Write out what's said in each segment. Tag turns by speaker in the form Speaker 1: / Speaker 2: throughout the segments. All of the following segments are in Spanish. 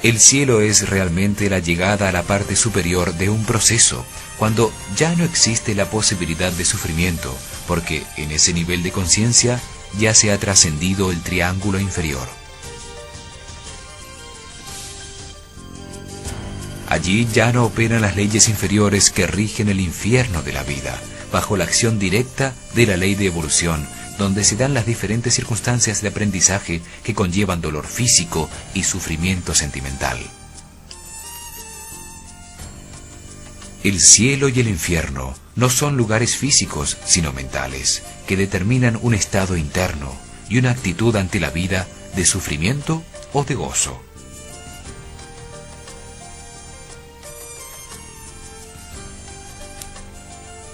Speaker 1: El cielo es realmente la llegada a la parte superior de un proceso, cuando ya no existe la posibilidad de sufrimiento, porque en ese nivel de conciencia ya se ha trascendido el triángulo inferior. Allí ya no operan las leyes inferiores que rigen el infierno de la vida, bajo la acción directa de la ley de evolución, donde se dan las diferentes circunstancias de aprendizaje que conllevan dolor físico y sufrimiento sentimental. El cielo y el infierno no son lugares físicos, sino mentales, que determinan un estado interno y una actitud ante la vida de sufrimiento o de gozo.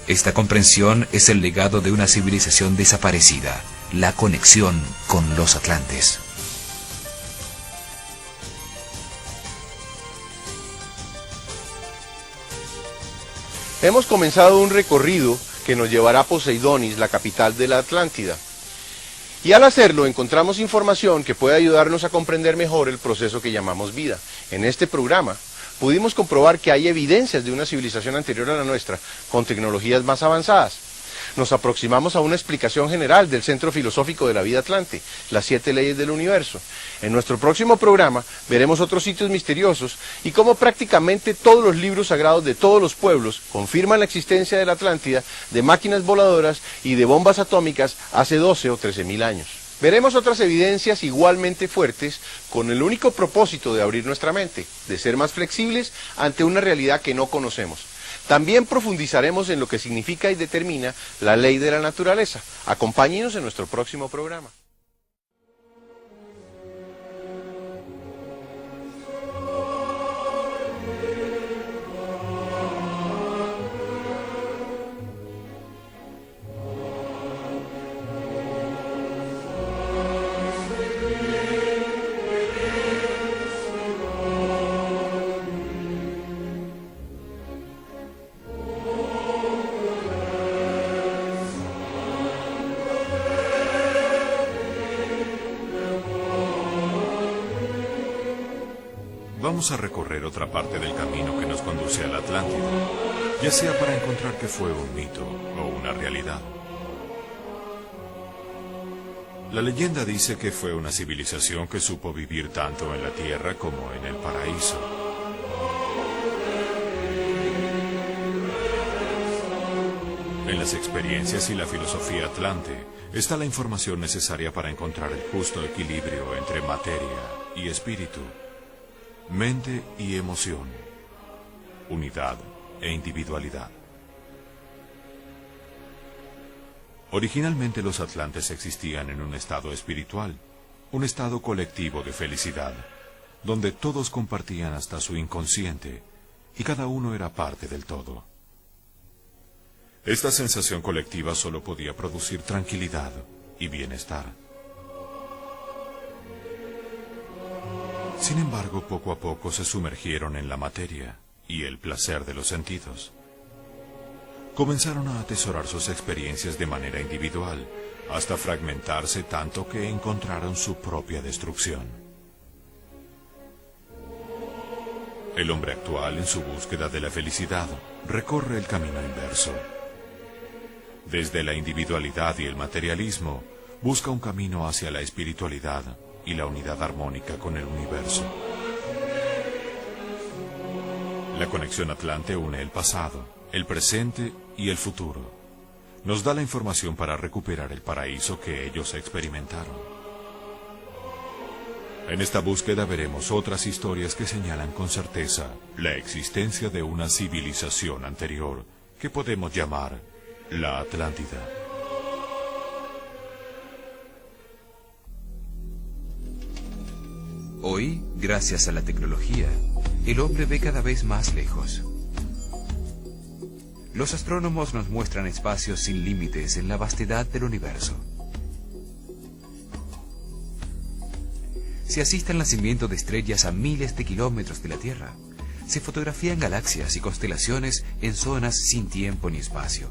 Speaker 1: Esta comprensión es el legado de una civilización desaparecida, la conexión con los atlantes.
Speaker 2: Hemos comenzado un recorrido que nos llevará a Poseidonis, la capital de la Atlántida. Y al hacerlo encontramos información que puede ayudarnos a comprender mejor el proceso que llamamos vida. En este programa pudimos comprobar que hay evidencias de una civilización anterior a la nuestra, con tecnologías más avanzadas. Nos aproximamos a una explicación general del centro filosófico de la vida atlante, las 7 leyes del universo. En nuestro próximo programa veremos otros sitios misteriosos y cómo prácticamente todos los libros sagrados de todos los pueblos confirman la existencia de la Atlántida, de máquinas voladoras y de bombas atómicas hace 12 o 13.000 años. Veremos otras evidencias igualmente fuertes con el único propósito de abrir nuestra mente, de ser más flexibles ante una realidad que no conocemos. También profundizaremos en lo que significa y determina la ley de la naturaleza. Acompáñenos en nuestro próximo programa.
Speaker 3: Vamos a recorrer otra parte del camino que nos conduce a la Atlántida, ya sea para encontrar que fue un mito o una realidad. La leyenda dice que fue una civilización que supo vivir tanto en la tierra como en el paraíso. En las experiencias y la filosofía atlante está la información necesaria para encontrar el justo equilibrio entre materia y espíritu, mente y emoción, unidad e individualidad. Originalmente los atlantes existían en un estado espiritual, un estado colectivo de felicidad, donde todos compartían hasta su inconsciente y cada uno era parte del todo. Esta sensación colectiva solo podía producir tranquilidad y bienestar. Sin embargo, poco a poco se sumergieron en la materia y el placer de los sentidos. Comenzaron a atesorar sus experiencias de manera individual, hasta fragmentarse tanto que encontraron su propia destrucción. El hombre actual, en su búsqueda de la felicidad, recorre el camino inverso. Desde la individualidad y el materialismo, busca un camino hacia la espiritualidad y la unidad armónica con el universo. La conexión atlante une el pasado, el presente y el futuro. Nos da la información para recuperar el paraíso que ellos experimentaron. En esta búsqueda veremos otras historias que señalan con certeza la existencia de una civilización anterior que podemos llamar la Atlántida.
Speaker 1: Hoy, gracias a la tecnología, el hombre ve cada vez más lejos. Los astrónomos nos muestran espacios sin límites en la vastedad del universo. Se asiste al nacimiento de estrellas a miles de kilómetros de la Tierra. Se fotografían galaxias y constelaciones en zonas sin tiempo ni espacio.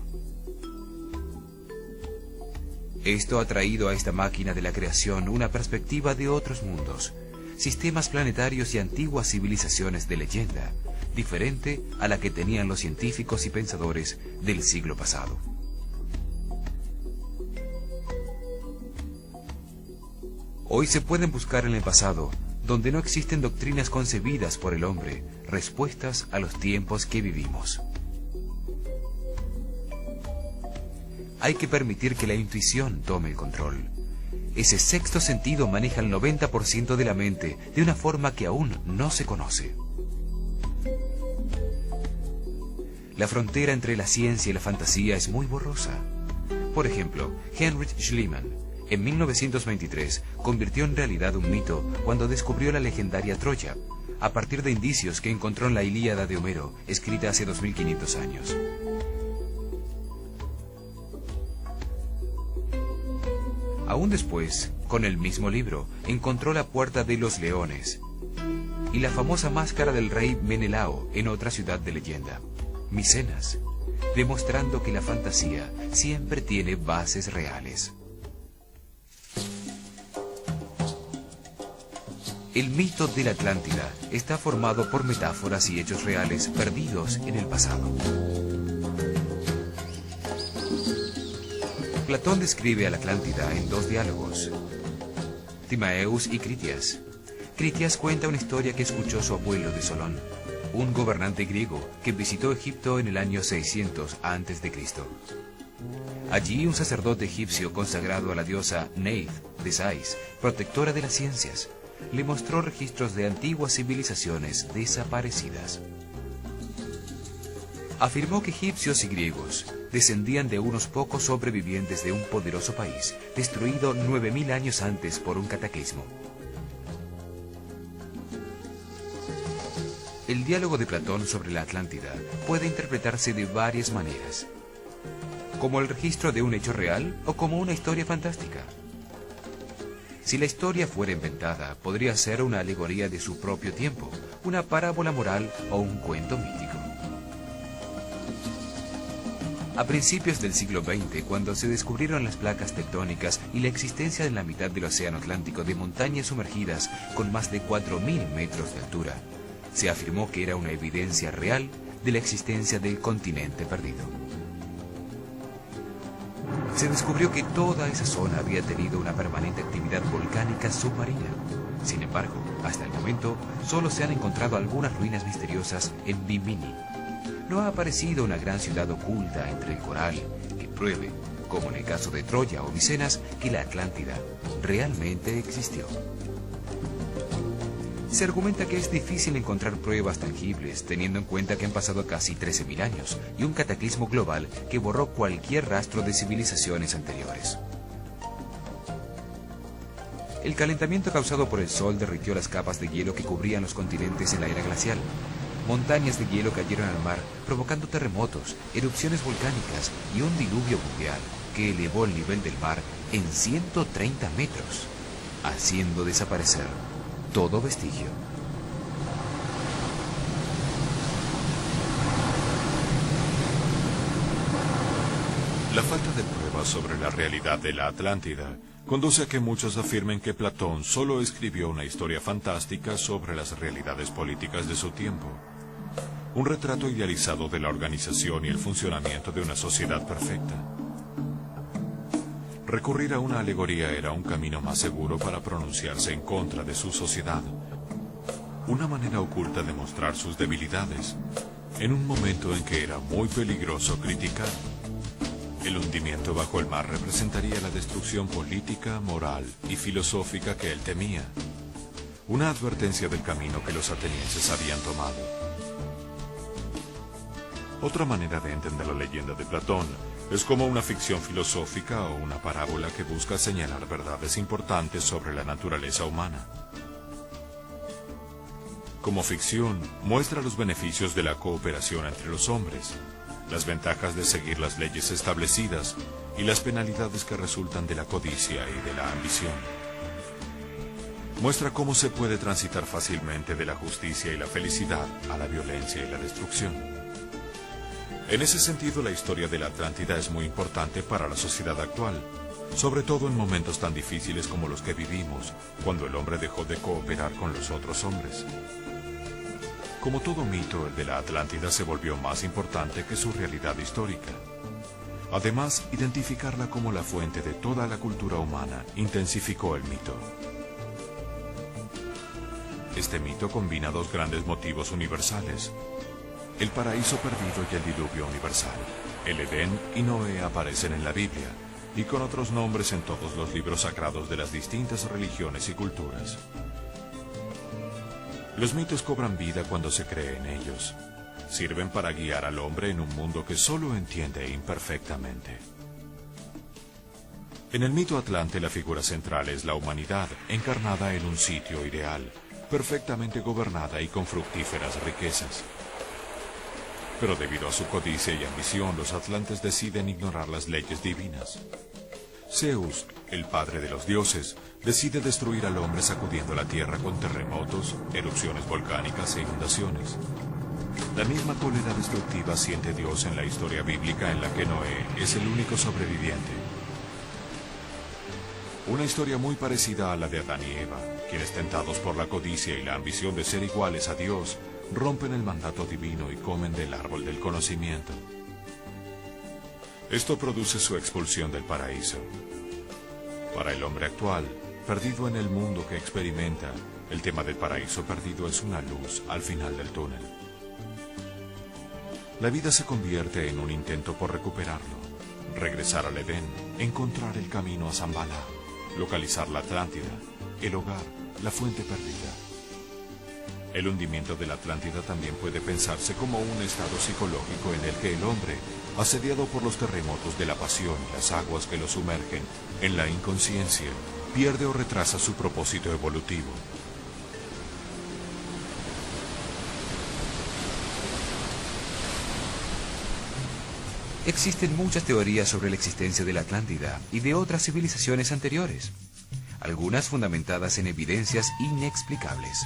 Speaker 1: Esto ha traído a esta máquina de la creación una perspectiva de otros mundos. sistemas planetarios y antiguas civilizaciones de leyenda, diferente a la que tenían los científicos y pensadores del siglo pasado. Hoy se pueden buscar en el pasado, donde no existen doctrinas concebidas por el hombre, respuestas a los tiempos que vivimos. Hay que permitir que la intuición tome el control. Ese sexto sentido maneja el 90% de la mente de una forma que aún no se conoce. La frontera entre la ciencia y la fantasía es muy borrosa. Por ejemplo, Heinrich Schliemann, en 1923, convirtió en realidad un mito cuando descubrió la legendaria Troya, a partir de indicios que encontró en la Ilíada de Homero, escrita hace 2500 años. Aún después, con el mismo libro, encontró la Puerta de los Leones y la famosa máscara del rey Menelao en otra ciudad de leyenda, Micenas, demostrando que la fantasía siempre tiene bases reales. El mito de la Atlántida está formado por metáforas y hechos reales perdidos en el pasado. Platón describe a la Atlántida en dos diálogos, Timaeus y Critias. Critias cuenta una historia que escuchó su abuelo de Solón, un gobernante griego que visitó Egipto en el año 600 a.C. Allí un sacerdote egipcio consagrado a la diosa Neith de Sais, protectora de las ciencias, le mostró registros de antiguas civilizaciones desaparecidas. Afirmó que egipcios y griegos descendían de unos pocos sobrevivientes de un poderoso país, destruido 9000 años antes por un cataclismo. El diálogo de Platón sobre la Atlántida puede interpretarse de varias maneras, como el registro de un hecho real o como una historia fantástica. Si la historia fuera inventada, podría ser una alegoría de su propio tiempo, una parábola moral o un cuento mítico. A principios del siglo XX, cuando se descubrieron las placas tectónicas y la existencia en la mitad del océano Atlántico de montañas sumergidas con más de 4000 metros de altura, se afirmó que era una evidencia real de la existencia del continente perdido. Se descubrió que toda esa zona había tenido una permanente actividad volcánica submarina. Sin embargo, hasta el momento, solo se han encontrado algunas ruinas misteriosas en Bimini. No ha aparecido una gran ciudad oculta entre el coral que pruebe, como en el caso de Troya o Micenas, que la Atlántida realmente existió. Se argumenta que es difícil encontrar pruebas tangibles, teniendo en cuenta que han pasado casi 13.000 años y un cataclismo global que borró cualquier rastro de civilizaciones anteriores. El calentamiento causado por el Sol derritió las capas de hielo que cubrían los continentes en la era glacial. Montañas de hielo cayeron al mar, provocando terremotos, erupciones volcánicas y un diluvio mundial que elevó el nivel del mar en 130 metros, haciendo desaparecer todo vestigio.
Speaker 3: La falta de pruebas sobre la realidad de la Atlántida conduce a que muchos afirmen que Platón solo escribió una historia fantástica sobre las realidades políticas de su tiempo. Un retrato idealizado de la organización y el funcionamiento de una sociedad perfecta. Recurrir a una alegoría era un camino más seguro para pronunciarse en contra de su sociedad. Una manera oculta de mostrar sus debilidades, en un momento en que era muy peligroso criticar. El hundimiento bajo el mar representaría la destrucción política, moral y filosófica que él temía. Una advertencia del camino que los atenienses habían tomado. Otra manera de entender la leyenda de Platón es como una ficción filosófica o una parábola que busca señalar verdades importantes sobre la naturaleza humana. Como ficción, muestra los beneficios de la cooperación entre los hombres, las ventajas de seguir las leyes establecidas y las penalidades que resultan de la codicia y de la ambición. Muestra cómo se puede transitar fácilmente de la justicia y la felicidad a la violencia y la destrucción. En ese sentido, la historia de la Atlántida es muy importante para la sociedad actual, sobre todo en momentos tan difíciles como los que vivimos, cuando el hombre dejó de cooperar con los otros hombres. Como todo mito, el de la Atlántida se volvió más importante que su realidad histórica. Además, identificarla como la fuente de toda la cultura humana intensificó el mito. Este mito combina dos grandes motivos universales: el paraíso perdido y el diluvio universal. El Edén y Noé aparecen en la Biblia, y con otros nombres en todos los libros sagrados de las distintas religiones y culturas. Los mitos cobran vida cuando se cree en ellos. Sirven para guiar al hombre en un mundo que solo entiende imperfectamente. En el mito atlante, la figura central es la humanidad, encarnada en un sitio ideal, perfectamente gobernada y con fructíferas riquezas. Pero debido a su codicia y ambición, los atlantes deciden ignorar las leyes divinas. Zeus, el padre de los dioses, decide destruir al hombre sacudiendo la tierra con terremotos, erupciones volcánicas e inundaciones. La misma cólera destructiva siente Dios en la historia bíblica, en la que Noé es el único sobreviviente. Una historia muy parecida a la de Adán y Eva, quienes, tentados por la codicia y la ambición de ser iguales a Dios, rompen el mandato divino y comen del árbol del conocimiento. Esto produce su expulsión del paraíso. Para el hombre actual, perdido en el mundo que experimenta, el tema del paraíso perdido es una luz al final del túnel. La vida se convierte en un intento por recuperarlo, regresar al Edén, encontrar el camino a Zambala, localizar la Atlántida, el hogar, la fuente perdida. El hundimiento de la Atlántida también puede pensarse como un estado psicológico en el que el hombre, asediado por los terremotos de la pasión y las aguas que lo sumergen en la inconsciencia, pierde o retrasa su propósito evolutivo.
Speaker 1: Existen muchas teorías sobre la existencia de la Atlántida y de otras civilizaciones anteriores, algunas fundamentadas en evidencias inexplicables.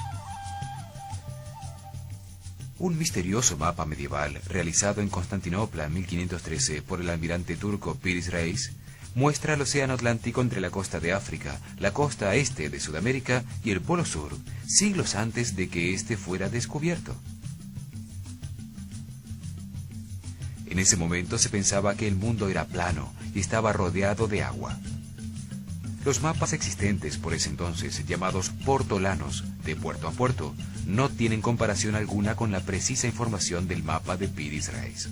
Speaker 1: Un misterioso mapa medieval realizado en Constantinopla en 1513 por el almirante turco Piris Reis muestra el océano Atlántico entre la costa de África, la costa este de Sudamérica y el Polo Sur, siglos antes de que éste fuera descubierto. En ese momento se pensaba que el mundo era plano y estaba rodeado de agua. Los mapas existentes por ese entonces, llamados portolanos, de puerto a puerto, no tienen comparación alguna con la precisa información del mapa de Piris Reis.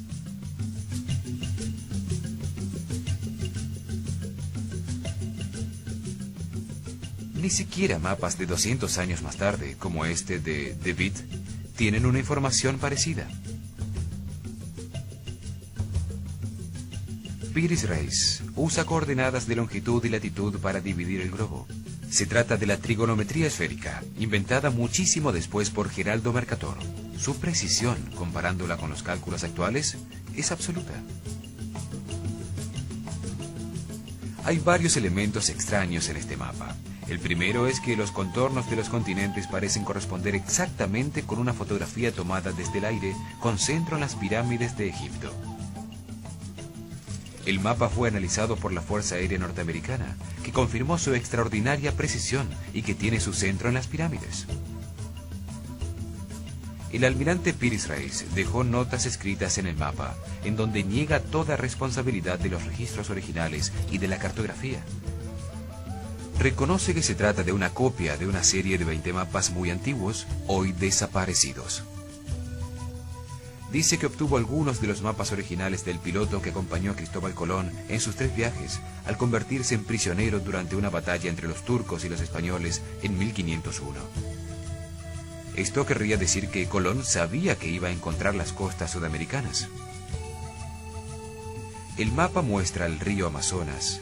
Speaker 1: Ni siquiera mapas de 200 años más tarde, como este de De Witt, tienen una información parecida. Piris Reis usa coordenadas de longitud y latitud para dividir el globo. Se trata de la trigonometría esférica, inventada muchísimo después por Geraldo Mercator. Su precisión, comparándola con los cálculos actuales, es absoluta. Hay varios elementos extraños en este mapa. El primero es que los contornos de los continentes parecen corresponder exactamente con una fotografía tomada desde el aire con centro en las pirámides de Egipto. El mapa fue analizado por la Fuerza Aérea Norteamericana, que confirmó su extraordinaria precisión y que tiene su centro en las pirámides. El almirante Piris Reis dejó notas escritas en el mapa, en donde niega toda responsabilidad de los registros originales y de la cartografía. Reconoce que se trata de una copia de una serie de 20 mapas muy antiguos, hoy desaparecidos. Dice que obtuvo algunos de los mapas originales del piloto que acompañó a Cristóbal Colón en sus 3 viajes, al convertirse en prisionero durante una batalla entre los turcos y los españoles en 1501. Esto querría decir que Colón sabía que iba a encontrar las costas sudamericanas. El mapa muestra el río Amazonas,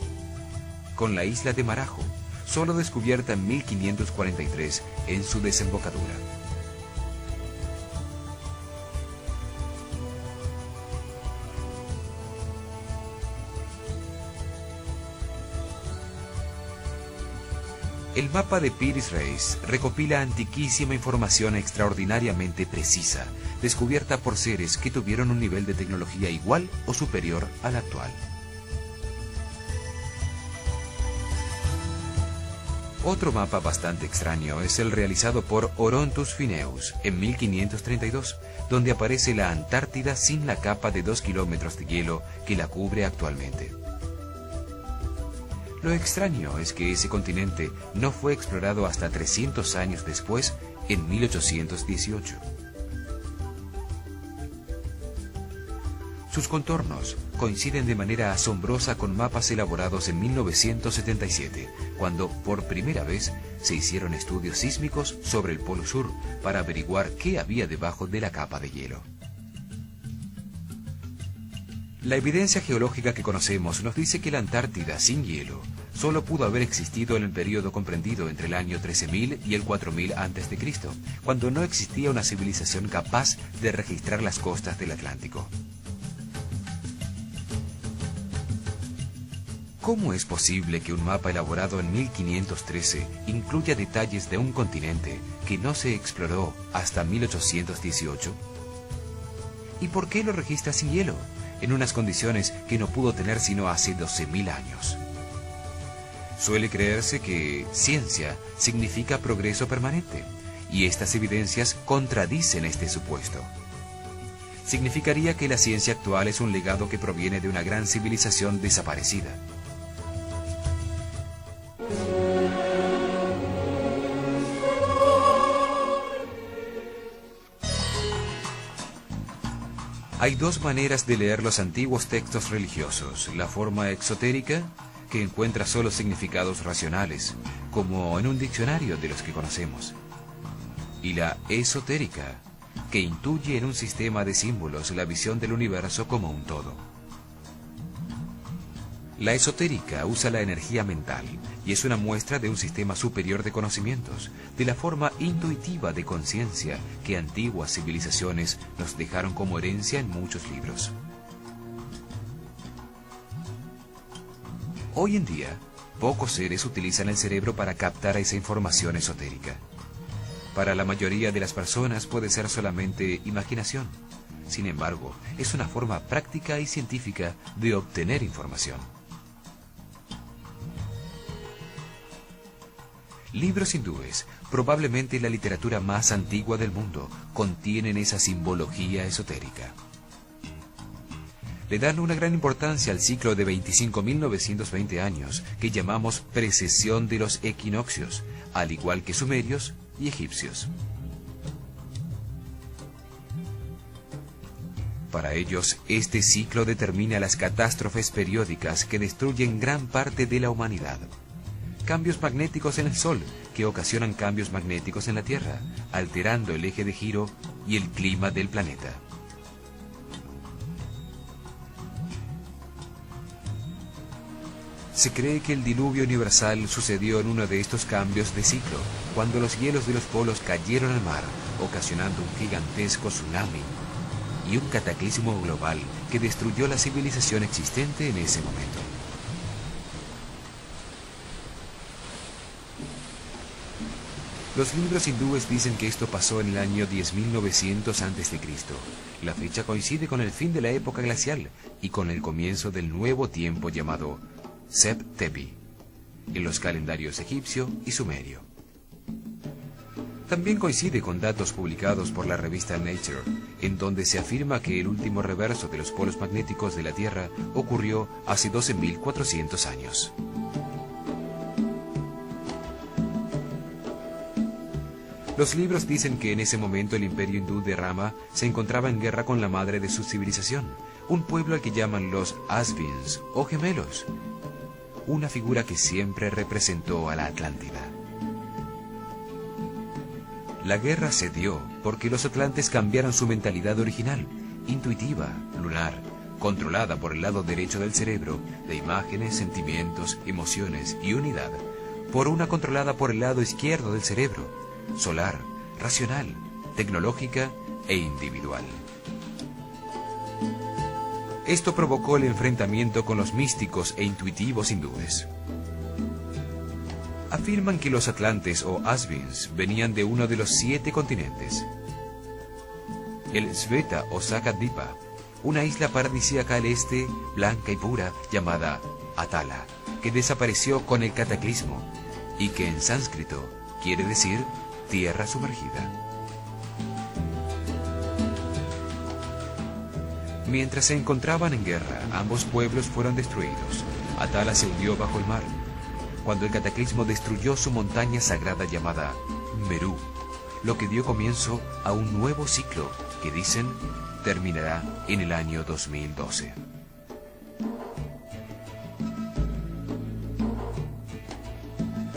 Speaker 1: con la isla de Marajo, solo descubierta en 1543 en su desembocadura. El mapa de Piris Reis recopila antiquísima información extraordinariamente precisa, descubierta por seres que tuvieron un nivel de tecnología igual o superior al actual. Otro mapa bastante extraño es el realizado por Orontus Phineus en 1532, donde aparece la Antártida sin la capa de 2 kilómetros de hielo que la cubre actualmente. Lo extraño es que ese continente no fue explorado hasta 300 años después, en 1818. Sus contornos coinciden de manera asombrosa con mapas elaborados en 1977, cuando por primera vez se hicieron estudios sísmicos sobre el Polo Sur para averiguar qué había debajo de la capa de hielo. La evidencia geológica que conocemos nos dice que la Antártida sin hielo solo pudo haber existido en el periodo comprendido entre el año 13.000 y el 4.000 a.C., cuando no existía una civilización capaz de registrar las costas del Atlántico. ¿Cómo es posible que un mapa elaborado en 1513 incluya detalles de un continente que no se exploró hasta 1818? ¿Y por qué lo registra sin hielo, en unas condiciones que no pudo tener sino hace 12.000 años? Suele creerse que ciencia significa progreso permanente, y estas evidencias contradicen este supuesto. Significaría que la ciencia actual es un legado que proviene de una gran civilización desaparecida. Hay dos maneras de leer los antiguos textos religiosos: la forma exotérica, que encuentra solo significados racionales, como en un diccionario de los que conocemos, y la esotérica, que intuye en un sistema de símbolos la visión del universo como un todo. La esotérica usa la energía mental y es una muestra de un sistema superior de conocimientos, de la forma intuitiva de conciencia que antiguas civilizaciones nos dejaron como herencia en muchos libros. Hoy en día, pocos seres utilizan el cerebro para captar esa información esotérica. Para la mayoría de las personas puede ser solamente imaginación. Sin embargo, es una forma práctica y científica de obtener información. Libros hindúes, probablemente la literatura más antigua del mundo, contienen esa simbología esotérica. Le dan una gran importancia al ciclo de 25.920 años que llamamos precesión de los equinoccios, al igual que sumerios y egipcios. Para ellos, este ciclo determina las catástrofes periódicas que destruyen gran parte de la humanidad. Cambios magnéticos en el Sol, que ocasionan cambios magnéticos en la Tierra, alterando el eje de giro y el clima del planeta. Se cree que el diluvio universal sucedió en uno de estos cambios de ciclo, cuando los hielos de los polos cayeron al mar, ocasionando un gigantesco tsunami y un cataclismo global que destruyó la civilización existente en ese momento. Los libros hindúes dicen que esto pasó en el año 10.900 a.C. La fecha coincide con el fin de la época glacial y con el comienzo del nuevo tiempo llamado Sep-Tepi, en los calendarios egipcio y sumerio. También coincide con datos publicados por la revista Nature, en donde se afirma que el último reverso de los polos magnéticos de la Tierra ocurrió hace 12.400 años. Los libros dicen que en ese momento el imperio hindú de Rama se encontraba en guerra con la madre de su civilización, un pueblo al que llaman los Asvins o gemelos, una figura que siempre representó a la Atlántida. La guerra se dio porque los atlantes cambiaron su mentalidad original, intuitiva, lunar, controlada por el lado derecho del cerebro, de imágenes, sentimientos, emociones y unidad, por una controlada por el lado izquierdo del cerebro, solar, racional, tecnológica e individual. Esto provocó el enfrentamiento con los místicos e intuitivos hindúes. Afirman que los atlantes o Asvins venían de uno de los 7 continentes. El Sveta o Sakadvipa, una isla paradisíaca al este, blanca y pura, llamada Atala, que desapareció con el cataclismo, y que en sánscrito quiere decir tierra sumergida. Mientras se encontraban en guerra, ambos pueblos fueron destruidos. Atala se hundió bajo el mar, cuando el cataclismo destruyó su montaña sagrada llamada Merú, lo que dio comienzo a un nuevo ciclo que dicen terminará en el año 2012.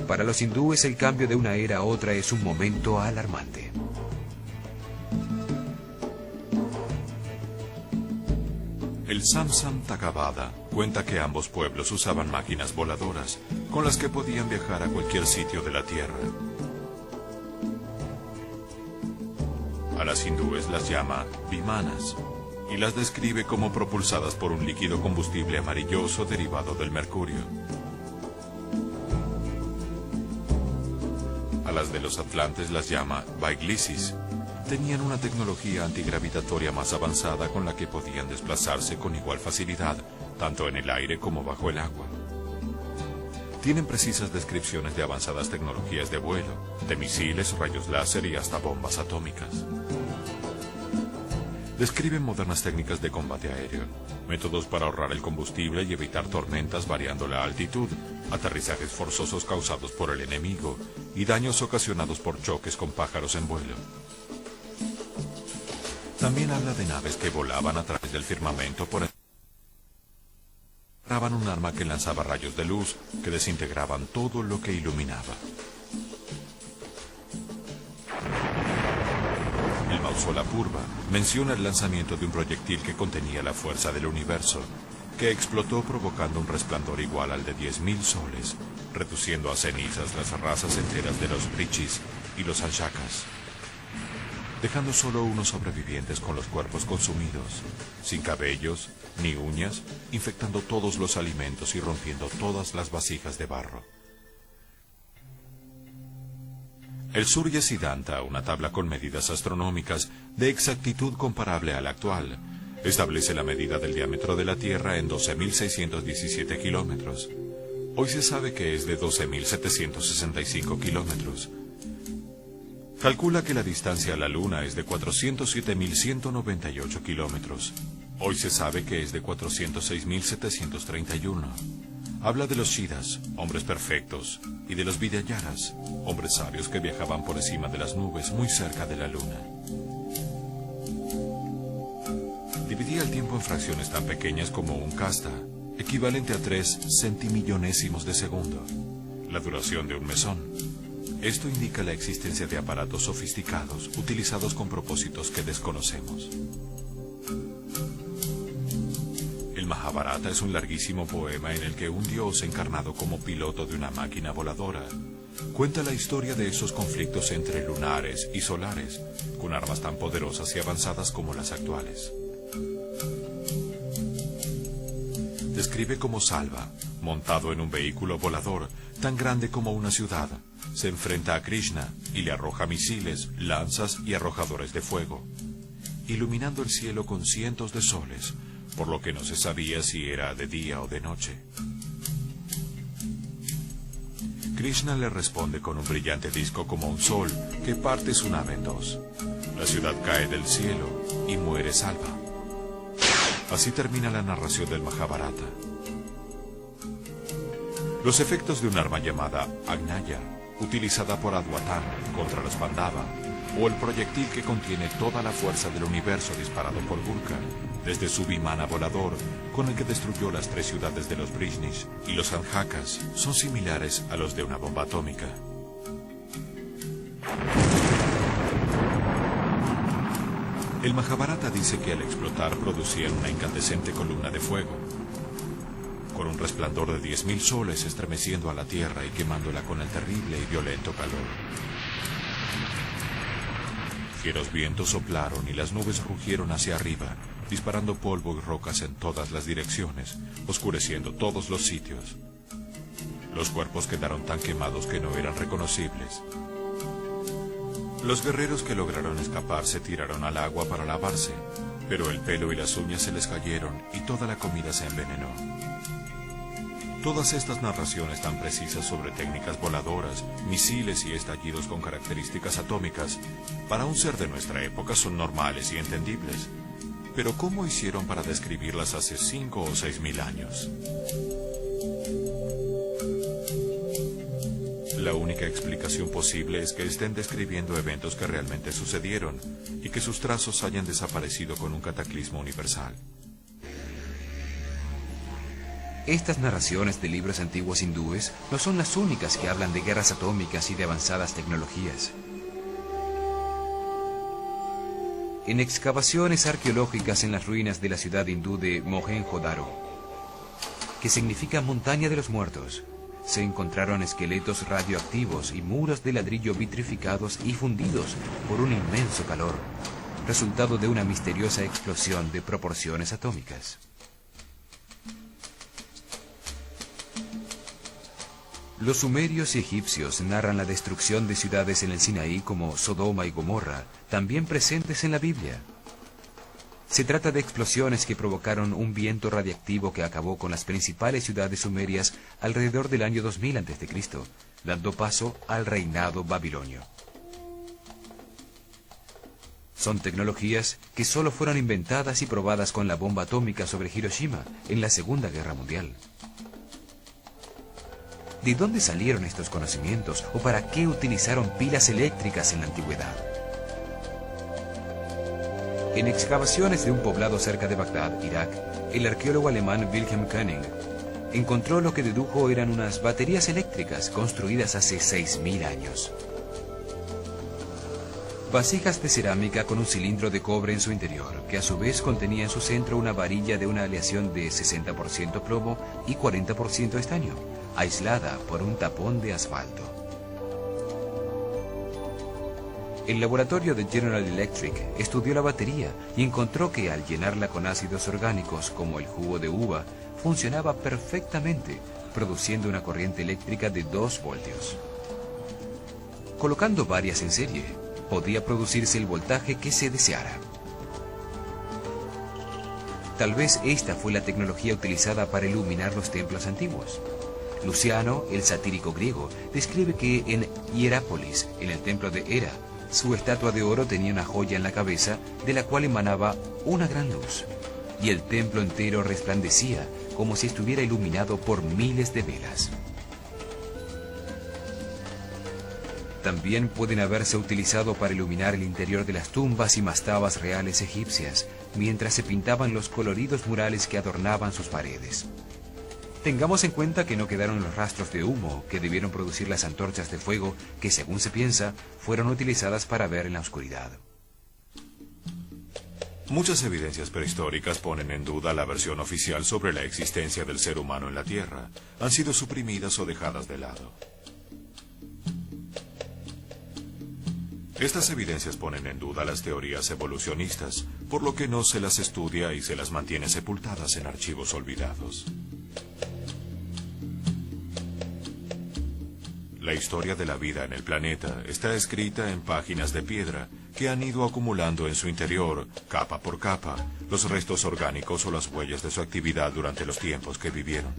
Speaker 1: Para los hindúes el cambio de una era a otra es un momento alarmante.
Speaker 3: El Samsam Tagabada cuenta que ambos pueblos usaban máquinas voladoras con las que podían viajar a cualquier sitio de la tierra. A las hindúes las llama vimanas y las describe como propulsadas por un líquido combustible amarilloso derivado del mercurio. A las de los atlantes las llama Vaiglisis. Tenían una tecnología antigravitatoria más avanzada con la que podían desplazarse con igual facilidad, tanto en el aire como bajo el agua. Tienen precisas descripciones de avanzadas tecnologías de vuelo, de misiles, rayos láser y hasta bombas atómicas. Describen modernas técnicas de combate aéreo, métodos para ahorrar el combustible y evitar tormentas variando la altitud, aterrizajes forzosos causados por el enemigo y daños ocasionados por choques con pájaros en vuelo. También habla de naves que volaban a través del firmamento por un arma que lanzaba rayos de luz que desintegraban todo lo que iluminaba. El Mausala Purva menciona el lanzamiento de un proyectil que contenía la fuerza del universo, que explotó provocando un resplandor igual al de 10.000 soles, reduciendo a cenizas las razas enteras de los Brichis y los Anshakas, dejando solo unos sobrevivientes con los cuerpos consumidos, sin cabellos ni uñas, infectando todos los alimentos y rompiendo todas las vasijas de barro. El Surya Siddhanta, una tabla con medidas astronómicas de exactitud comparable a la actual, establece la medida del diámetro de la Tierra en 12.617 kilómetros. Hoy se sabe que es de 12.765 kilómetros. Calcula que la distancia a la Luna es de 407.198 kilómetros. Hoy se sabe que es de 406.731. Habla de los Shidas, hombres perfectos, y de los Vidyayaras, hombres sabios que viajaban por encima de las nubes muy cerca de la Luna. Dividía el tiempo en fracciones tan pequeñas como un kasta, equivalente a 3 centimillonésimos de segundo, la duración de un mesón. Esto indica la existencia de aparatos sofisticados utilizados con propósitos que desconocemos. El Mahabharata es un larguísimo poema en el que un dios encarnado como piloto de una máquina voladora cuenta la historia de esos conflictos entre lunares y solares, con armas tan poderosas y avanzadas como las actuales. Describe cómo Salva, montado en un vehículo volador tan grande como una ciudad, se enfrenta a Krishna y le arroja misiles, lanzas y arrojadores de fuego, iluminando el cielo con cientos de soles, por lo que no se sabía si era de día o de noche. Krishna le responde con un brillante disco como un sol que parte su nave en dos. La ciudad cae del cielo y muere Salva. Así termina la narración del Mahabharata. Los efectos de un arma llamada Agnaya, utilizada por Adwatan contra los Pandava, o el proyectil que contiene toda la fuerza del universo disparado por Vulcan, desde su vimana volador, con el que destruyó las 3 ciudades de los Brishnis y los Anshakas, son similares a los de una bomba atómica. El Mahabharata dice que al explotar producían una incandescente columna de fuego, con un resplandor de 10.000 soles estremeciendo a la tierra y quemándola con el terrible y violento calor. Fieros vientos soplaron y las nubes rugieron hacia arriba, disparando polvo y rocas en todas las direcciones, oscureciendo todos los sitios. Los cuerpos quedaron tan quemados que no eran reconocibles. Los guerreros que lograron escapar se tiraron al agua para lavarse, pero el pelo y las uñas se les cayeron y toda la comida se envenenó. Todas estas narraciones tan precisas sobre técnicas voladoras, misiles y estallidos con características atómicas, para un ser de nuestra época son normales y entendibles. Pero ¿cómo hicieron para describirlas hace 5 o 6 mil años? La única explicación posible es que estén describiendo eventos que realmente sucedieron y que sus trazos hayan desaparecido con un cataclismo universal.
Speaker 1: Estas narraciones de libros antiguos hindúes no son las únicas que hablan de guerras atómicas y de avanzadas tecnologías. En excavaciones arqueológicas en las ruinas de la ciudad hindú de Mohenjo-Daro, que significa montaña de los muertos, se encontraron esqueletos radioactivos y muros de ladrillo vitrificados y fundidos por un inmenso calor, resultado de una misteriosa explosión de proporciones atómicas. Los sumerios y egipcios narran la destrucción de ciudades en el Sinaí como Sodoma y Gomorra, también presentes en la Biblia. Se trata de explosiones que provocaron un viento radiactivo que acabó con las principales ciudades sumerias alrededor del año 2000 a.C., dando paso al reinado babilonio. Son tecnologías que solo fueron inventadas y probadas con la bomba atómica sobre Hiroshima en la Segunda Guerra Mundial. ¿De dónde salieron estos conocimientos o para qué utilizaron pilas eléctricas en la antigüedad? En excavaciones de un poblado cerca de Bagdad, Irak, el arqueólogo alemán Wilhelm Koenig encontró lo que dedujo eran unas baterías eléctricas construidas hace 6.000 años. Vasijas de cerámica con un cilindro de cobre en su interior, que a su vez contenía en su centro una varilla de una aleación de 60% plomo y 40% estaño, aislada por un tapón de asfalto. El laboratorio de General Electric estudió la batería y encontró que al llenarla con ácidos orgánicos como el jugo de uva, funcionaba perfectamente, produciendo una corriente eléctrica de 2 voltios. Colocando varias en serie, podía producirse el voltaje que se deseara. Tal vez esta fue la tecnología utilizada para iluminar los templos antiguos. Luciano, el satírico griego, describe que en Hierápolis, en el templo de Hera, su estatua de oro tenía una joya en la cabeza de la cual emanaba una gran luz, y el templo entero resplandecía como si estuviera iluminado por miles de velas. También pueden haberse utilizado para iluminar el interior de las tumbas y mastabas reales egipcias, mientras se pintaban los coloridos murales que adornaban sus paredes. Tengamos en cuenta que no quedaron los rastros de humo que debieron producir las antorchas de fuego que, según se piensa, fueron utilizadas para ver en la oscuridad.
Speaker 3: Muchas evidencias prehistóricas ponen en duda la versión oficial sobre la existencia del ser humano en la Tierra. Han sido suprimidas o dejadas de lado. Estas evidencias ponen en duda las teorías evolucionistas, por lo que no se las estudia y se las mantiene sepultadas en archivos olvidados. La historia de la vida en el planeta está escrita en páginas de piedra que han ido acumulando en su interior, capa por capa, los restos orgánicos o las huellas de su actividad durante los tiempos que vivieron.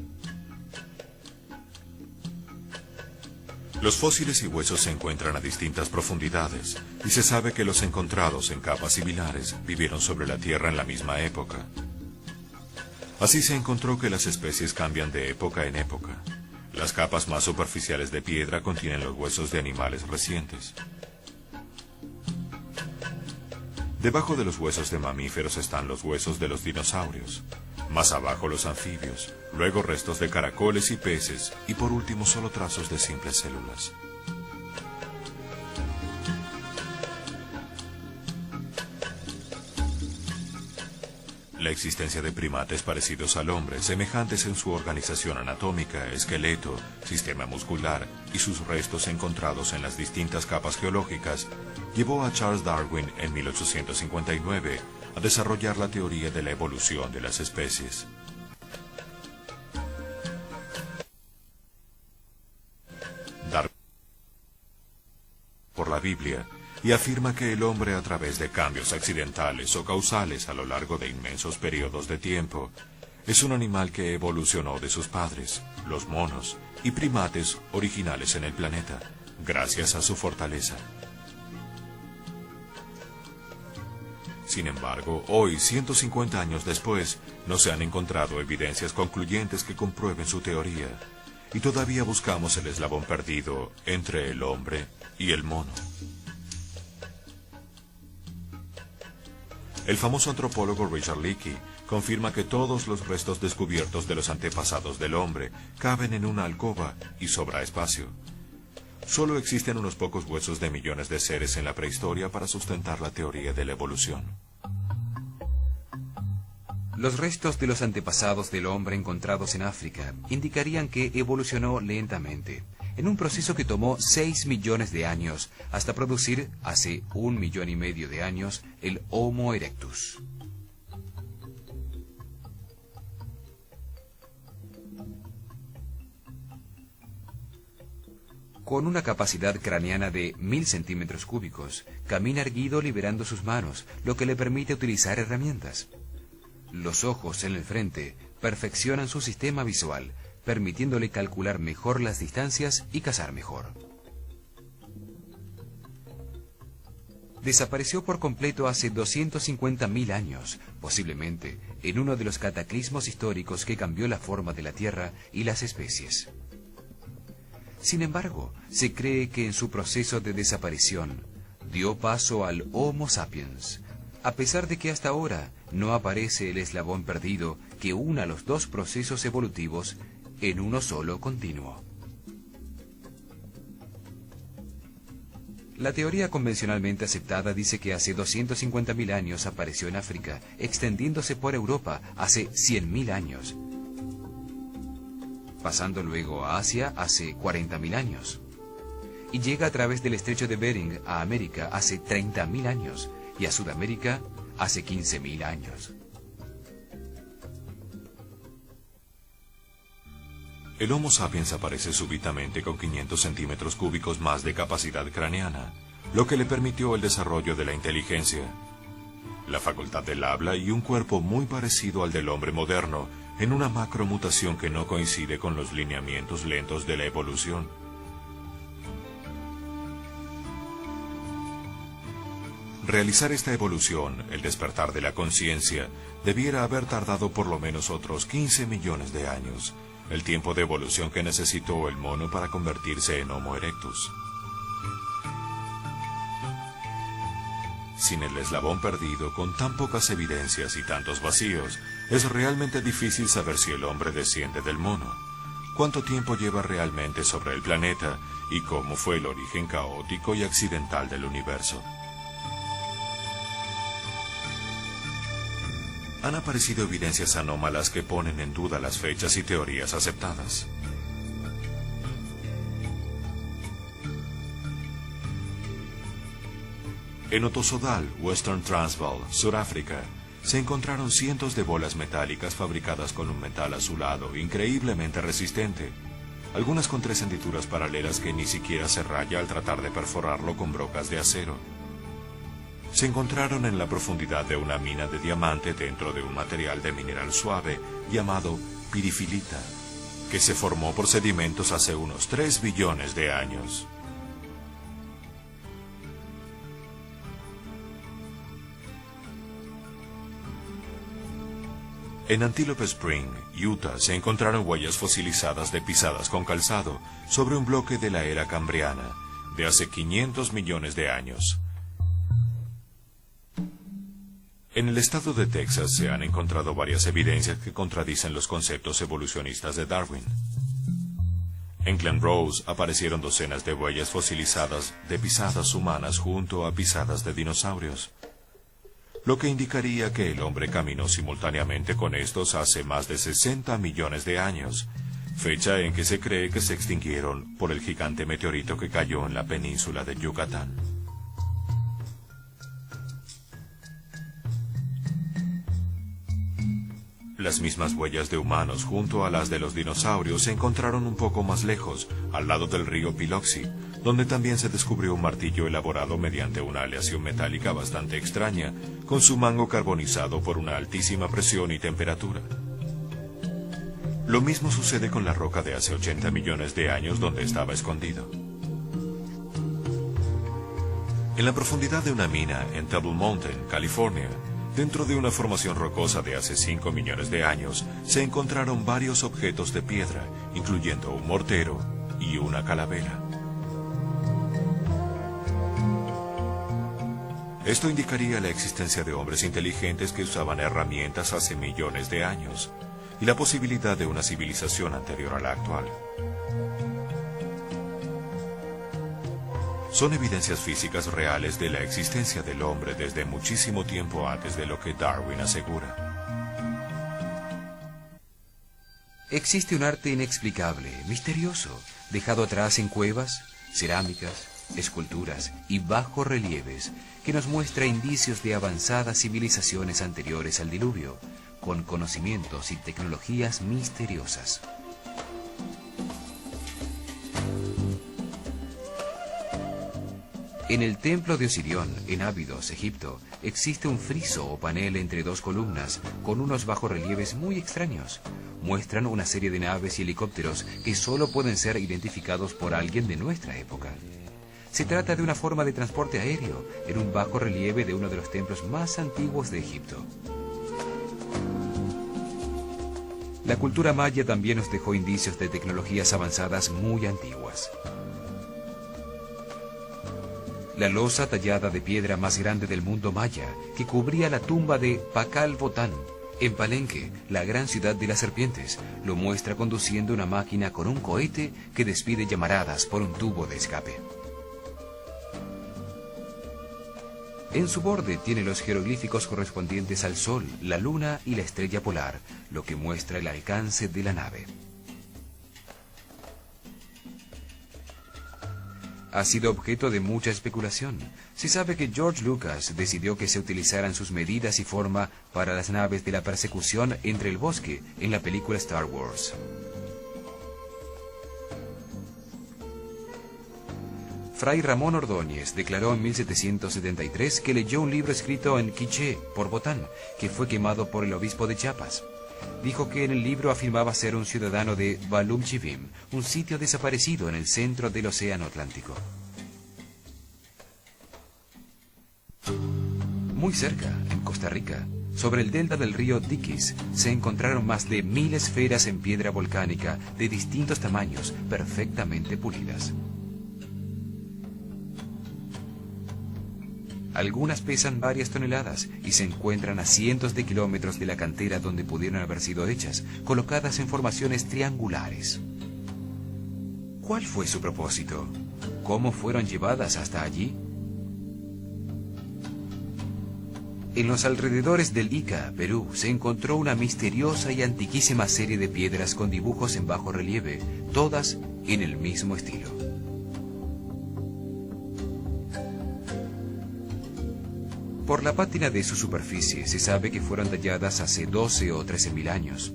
Speaker 3: Los fósiles y huesos se encuentran a distintas profundidades y se sabe que los encontrados en capas similares vivieron sobre la Tierra en la misma época. Así se encontró que las especies cambian de época en época. Las capas más superficiales de piedra contienen los huesos de animales recientes. Debajo de los huesos de mamíferos están los huesos de los dinosaurios. Más abajo los anfibios, luego restos de caracoles y peces, y por último solo trazos de simples células. La existencia de primates parecidos al hombre, semejantes en su organización anatómica, esqueleto, sistema muscular y sus restos encontrados en las distintas capas geológicas, llevó a Charles Darwin en 1859 a desarrollar la teoría de la evolución de las especies. Darwin por la Biblia y afirma que el hombre, a través de cambios accidentales o causales a lo largo de inmensos periodos de tiempo, Es un animal que evolucionó de sus padres, los monos, y primates originales en el planeta, gracias a su fortaleza. Sin embargo, hoy, 150 años después, no se han encontrado evidencias concluyentes que comprueben su teoría, y todavía buscamos el eslabón perdido entre el hombre y el mono. El famoso antropólogo Richard Leakey confirma que todos los restos descubiertos de los antepasados del hombre caben en una alcoba y sobra espacio. Solo existen unos pocos huesos de millones de seres en la prehistoria para sustentar la teoría de la evolución.
Speaker 1: Los restos de los antepasados del hombre encontrados en África indicarían que evolucionó lentamente, en un proceso que tomó 6 millones de años, hasta producir, hace 1,5 millones de años, el Homo erectus. Con una capacidad craneana de 1000 centímetros cúbicos, camina erguido liberando sus manos, lo que le permite utilizar herramientas. Los ojos en el frente perfeccionan su sistema visual, permitiéndole calcular mejor las distancias y cazar mejor. Desapareció por completo hace 250.000 años, posiblemente en uno de los cataclismos históricos que cambió la forma de la Tierra y las especies. Sin embargo, se cree que en su proceso de desaparición dio paso al Homo sapiens, a pesar de que hasta ahora no aparece el eslabón perdido que una los dos procesos evolutivos en uno solo continuo. La teoría convencionalmente aceptada dice que hace 250.000 años apareció en África, extendiéndose por Europa hace 100.000 años, pasando luego a Asia hace 40.000 años, y llega a través del estrecho de Bering a América hace 30.000 años, y a Sudamérica hace 15.000 años.
Speaker 3: El Homo sapiens aparece súbitamente con 500 centímetros cúbicos más de capacidad craneana, lo que le permitió el desarrollo de la inteligencia, la facultad del habla y un cuerpo muy parecido al del hombre moderno, en una macromutación que no coincide con los lineamientos lentos de la evolución. Realizar esta evolución, el despertar de la conciencia, debiera haber tardado por lo menos otros 15 millones de años, el tiempo de evolución que necesitó el mono para convertirse en Homo erectus. Sin el eslabón perdido, con tan pocas evidencias y tantos vacíos, es realmente difícil saber si el hombre desciende del mono, cuánto tiempo lleva realmente sobre el planeta y cómo fue el origen caótico y accidental del universo. Han aparecido evidencias anómalas que ponen en duda las fechas y teorías aceptadas. En Ottosodal, Western Transvaal, Sudáfrica, se encontraron cientos de bolas metálicas fabricadas con un metal azulado increíblemente resistente, algunas con 3 hendiduras paralelas que ni siquiera se raya al tratar de perforarlo con brocas de acero. Se encontraron en la profundidad de una mina de diamante dentro de un material de mineral suave llamado pirifilita, que se formó por sedimentos hace unos 3 billones de años. En Antelope Spring, Utah, se encontraron huellas fosilizadas de pisadas con calzado sobre un bloque de la era cambriana, de hace 500 millones de años. En el estado de Texas se han encontrado varias evidencias que contradicen los conceptos evolucionistas de Darwin. En Glen Rose aparecieron docenas de huellas fosilizadas de pisadas humanas junto a pisadas de dinosaurios, lo que indicaría que el hombre caminó simultáneamente con estos hace más de 60 millones de años, fecha en que se cree que se extinguieron por el gigante meteorito que cayó en la península de Yucatán. Las mismas huellas de humanos junto a las de los dinosaurios se encontraron un poco más lejos, al lado del río Biloxi, donde también se descubrió un martillo elaborado mediante una aleación metálica bastante extraña, con su mango carbonizado por una altísima presión y temperatura. Lo mismo sucede con la roca de hace 80 millones de años donde estaba escondido. En la profundidad de una mina en Table Mountain, California, dentro de una formación rocosa de hace 5 millones de años, se encontraron varios objetos de piedra, incluyendo un mortero y una calavera. Esto indicaría la existencia de hombres inteligentes que usaban herramientas hace millones de años, y la posibilidad de una civilización anterior a la actual. Son evidencias físicas reales de la existencia del hombre desde muchísimo tiempo antes de lo que Darwin asegura.
Speaker 1: Existe un arte inexplicable, misterioso, dejado atrás en cuevas, cerámicas, esculturas y bajorrelieves que nos muestra indicios de avanzadas civilizaciones anteriores al diluvio, con conocimientos y tecnologías misteriosas. En el templo de Osirión, en Abidos, Egipto, existe un friso o panel entre dos columnas con unos bajorrelieves muy extraños. Muestran una serie de naves y helicópteros que solo pueden ser identificados por alguien de nuestra época. Se trata de una forma de transporte aéreo en un bajorrelieve de uno de los templos más antiguos de Egipto. La cultura maya también nos dejó indicios de tecnologías avanzadas muy antiguas. La losa tallada de piedra más grande del mundo maya, que cubría la tumba de Pakal Botán, en Palenque, la gran ciudad de las serpientes, lo muestra conduciendo una máquina con un cohete que despide llamaradas por un tubo de escape. En su borde tiene los jeroglíficos correspondientes al Sol, la Luna y la estrella polar, lo que muestra el alcance de la nave. Ha sido objeto de mucha especulación. Se sabe que George Lucas decidió que se utilizaran sus medidas y forma para las naves de la persecución entre el bosque en la película Star Wars. Fray Ramón Ordóñez declaró en 1773 que leyó un libro escrito en quiché por Botán, que fue quemado por el obispo de Chiapas. Dijo que en el libro afirmaba ser un ciudadano de Balumchivim, un sitio desaparecido en el centro del Océano Atlántico. Muy cerca, en Costa Rica, sobre el delta del río Diquis, se encontraron más de 1000 esferas en piedra volcánica de distintos tamaños, perfectamente pulidas. Algunas pesan varias toneladas y se encuentran a cientos de kilómetros de la cantera donde pudieron haber sido hechas, colocadas en formaciones triangulares. ¿Cuál fue su propósito? ¿Cómo fueron llevadas hasta allí? En los alrededores del Ica, Perú, se encontró una misteriosa y antiquísima serie de piedras con dibujos en bajo relieve, todas en el mismo estilo. Por la pátina de su superficie se sabe que fueron talladas hace 12 o 13.000 años.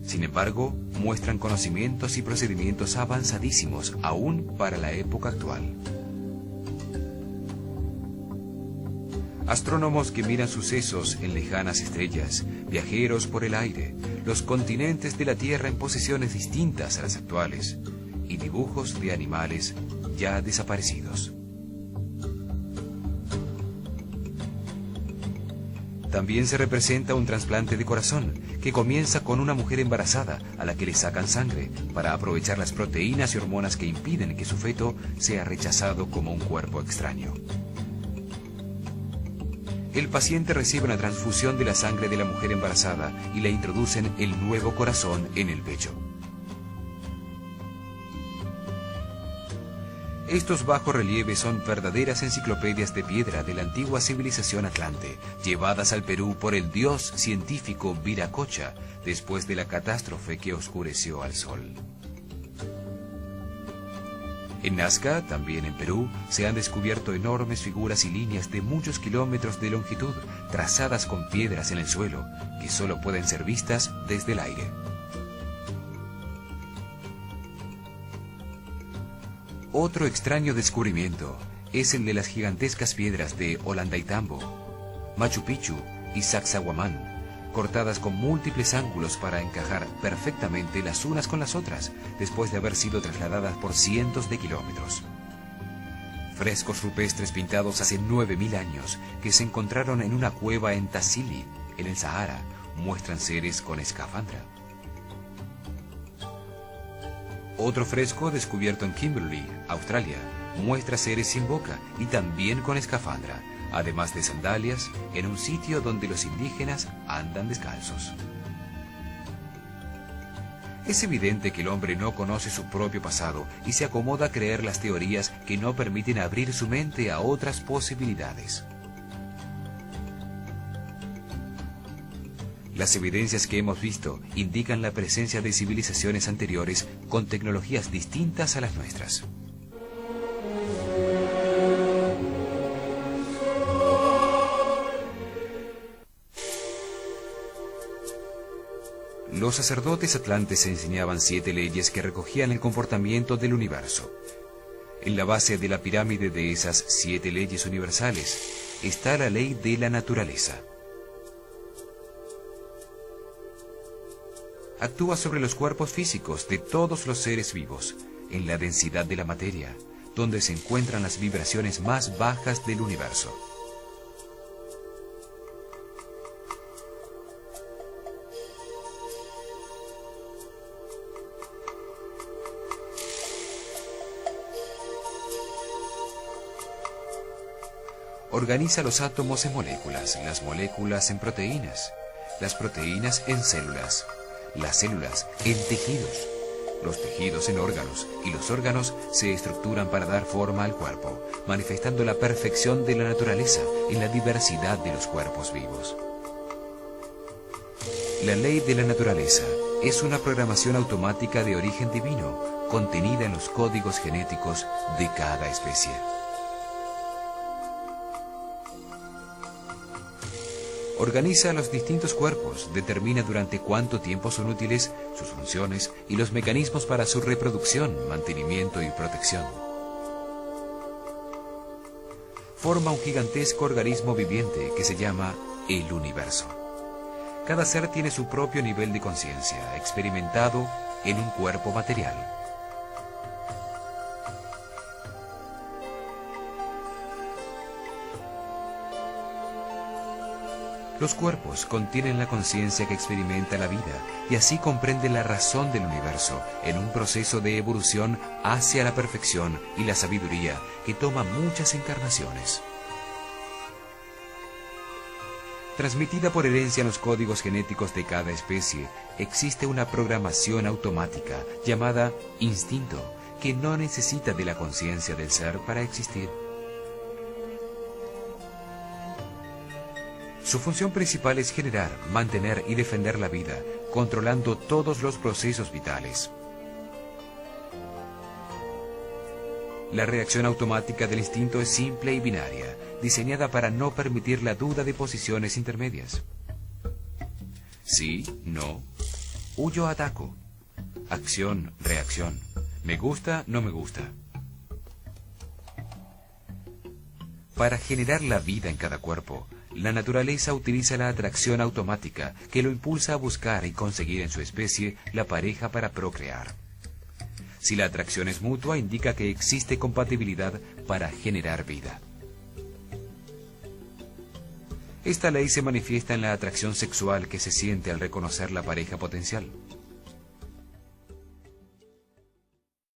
Speaker 1: Sin embargo, muestran conocimientos y procedimientos avanzadísimos aún para la época actual. Astrónomos que miran sucesos en lejanas estrellas, viajeros por el aire, los continentes de la Tierra en posiciones distintas a las actuales, y dibujos de animales ya desaparecidos. También se representa un trasplante de corazón, que comienza con una mujer embarazada a la que le sacan sangre para aprovechar las proteínas y hormonas que impiden que su feto sea rechazado como un cuerpo extraño. El paciente recibe una transfusión de la sangre de la mujer embarazada y le introducen el nuevo corazón en el pecho. Estos bajorrelieves son verdaderas enciclopedias de piedra de la antigua civilización atlante, llevadas al Perú por el dios científico Viracocha, después de la catástrofe que oscureció al sol. En Nazca, también en Perú, se han descubierto enormes figuras y líneas de muchos kilómetros de longitud, trazadas con piedras en el suelo, que solo pueden ser vistas desde el aire. Otro extraño descubrimiento es el de las gigantescas piedras de Ollantaytambo, Machu Picchu y Sacsayhuamán, cortadas con múltiples ángulos para encajar perfectamente las unas con las otras, después de haber sido trasladadas por cientos de kilómetros. Frescos rupestres pintados hace 9.000 años, que se encontraron en una cueva en Tassili, en el Sahara, muestran seres con escafandra. Otro fresco descubierto en Kimberley, Australia, muestra seres sin boca y también con escafandra, además de sandalias, en un sitio donde los indígenas andan descalzos. Es evidente que el hombre no conoce su propio pasado y se acomoda a creer las teorías que no permiten abrir su mente a otras posibilidades. Las evidencias que hemos visto indican la presencia de civilizaciones anteriores con tecnologías distintas a las nuestras. Los sacerdotes atlantes enseñaban 7 leyes que recogían el comportamiento del universo. En la base de la pirámide de esas 7 leyes universales está la ley de la naturaleza. Actúa sobre los cuerpos físicos de todos los seres vivos, en la densidad de la materia, donde se encuentran las vibraciones más bajas del universo. Organiza los átomos en moléculas, las moléculas en proteínas, las proteínas en células, las células en tejidos, los tejidos en órganos y los órganos se estructuran para dar forma al cuerpo, manifestando la perfección de la naturaleza en la diversidad de los cuerpos vivos. La ley de la naturaleza es una programación automática de origen divino, contenida en los códigos genéticos de cada especie. Organiza los distintos cuerpos, determina durante cuánto tiempo son útiles, sus funciones y los mecanismos para su reproducción, mantenimiento y protección. Forma un gigantesco organismo viviente que se llama el universo. Cada ser tiene su propio nivel de conciencia, experimentado en un cuerpo material. Los cuerpos contienen la conciencia que experimenta la vida y así comprenden la razón del universo en un proceso de evolución hacia la perfección y la sabiduría que toma muchas encarnaciones. Transmitida por herencia en los códigos genéticos de cada especie, existe una programación automática llamada instinto que no necesita de la conciencia del ser para existir. Su función principal es generar, mantener y defender la vida, controlando todos los procesos vitales. La reacción automática del instinto es simple y binaria, diseñada para no permitir la duda de posiciones intermedias. Sí, no, huyo, ataco, acción, reacción, me gusta, no me gusta. Para generar la vida en cada cuerpo, la naturaleza utiliza la atracción automática que lo impulsa a buscar y conseguir en su especie la pareja para procrear. Si la atracción es mutua, indica que existe compatibilidad para generar vida. Esta ley se manifiesta en la atracción sexual que se siente al reconocer la pareja potencial.